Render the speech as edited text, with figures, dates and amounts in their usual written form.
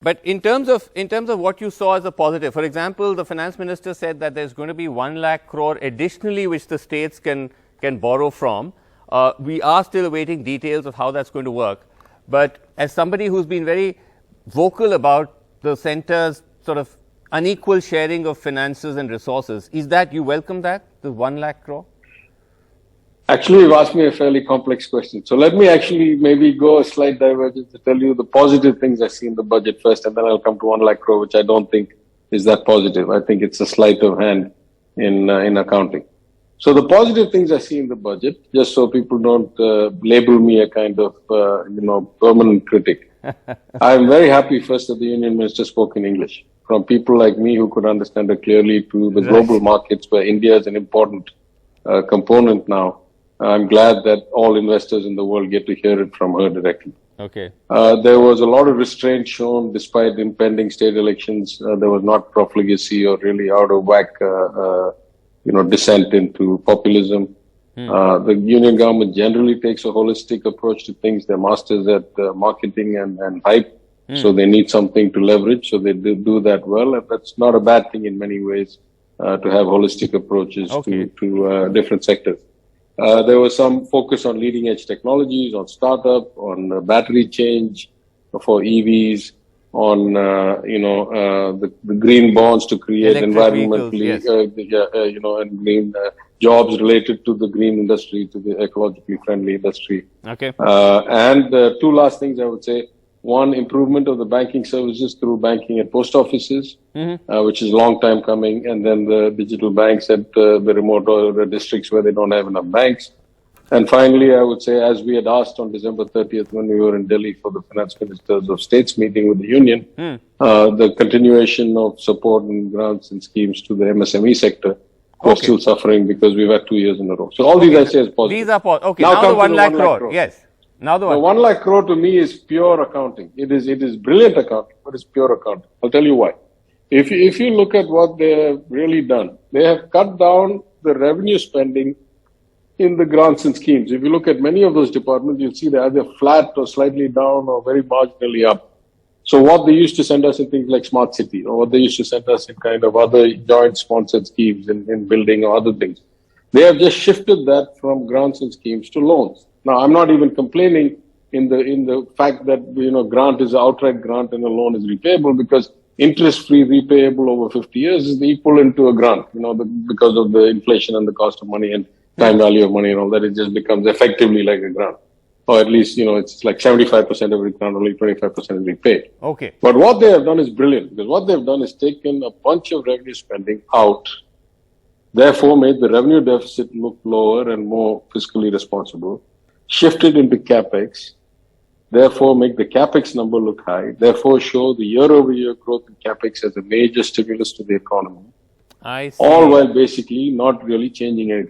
But in terms of what you saw as a positive, for example, the finance minister said that there's going to be 1 lakh crore additionally which the states can borrow from. We are still awaiting details of how that's going to work. But as somebody who's been very vocal about the centre's sort of unequal sharing of finances and resources, is that you welcome that, the 1 lakh crore? Actually, you've asked me a fairly complex question. So let me actually maybe go a slight divergence to tell you the positive things I see in the budget first, and then I'll come to 1 lakh crore, which I don't think is that positive. I think it's a sleight of hand in accounting. So the positive things I see in the budget, just so people don't label me a kind of, permanent critic. I'm very happy first that the Union Minister spoke in English. From people like me who could understand it clearly to the global markets where India is an important component now. I'm glad that all investors in the world get to hear it from her directly. Okay. There was a lot of restraint shown despite impending state elections. There was not profligacy or really out of whack, descent into populism. The union government generally takes a holistic approach to things. They're masters at marketing and hype. So they need something to leverage. So they do that well. And that's not a bad thing in many ways, to have holistic approaches to different sectors. There was some focus on leading edge technologies, on startup, on battery change for EVs, on, the green bonds to create environmentally, and green jobs related to the green industry, to the ecologically friendly industry. Okay. And two last things I would say. One, improvement of the banking services through banking at post offices, which is a long time coming, and then the digital banks at the remote or districts where they don't have enough banks. And finally, I would say, as we had asked on December 30th when we were in Delhi for the finance ministers of states meeting with the union, the continuation of support and grants and schemes to the MSME sector who are still suffering because we've had 2 years in a row. So all these I say is positive. These are positive. Okay, now the 1 lakh crore. Yes. Now the 1 lakh crore to me is pure accounting. It is brilliant accounting, but it's pure accounting. I'll tell you why. If you look at what they have really done, they have cut down the revenue spending in the grants and schemes. If you look at many of those departments, you'll see they're either flat or slightly down or very marginally up. So what they used to send us in things like Smart City, or what they used to send us in kind of other joint sponsored schemes in building or other things, they have just shifted that from grants and schemes to loans. Now, I'm not even complaining in the fact that, grant is an outright grant and a loan is repayable, because interest-free repayable over 50 years is the equivalent to a grant, because of the inflation and the cost of money and time value of money and all that. It just becomes effectively like a grant. Or at least, it's like 75% of every grant, only 25% is repaid. Okay. But what they have done is brilliant, because what they've done is taken a bunch of revenue spending out, therefore made the revenue deficit look lower and more fiscally responsible, shifted into capex, therefore make the capex number look high, therefore show the year-over-year growth in capex as a major stimulus to the economy. I see. All while basically not really changing anything.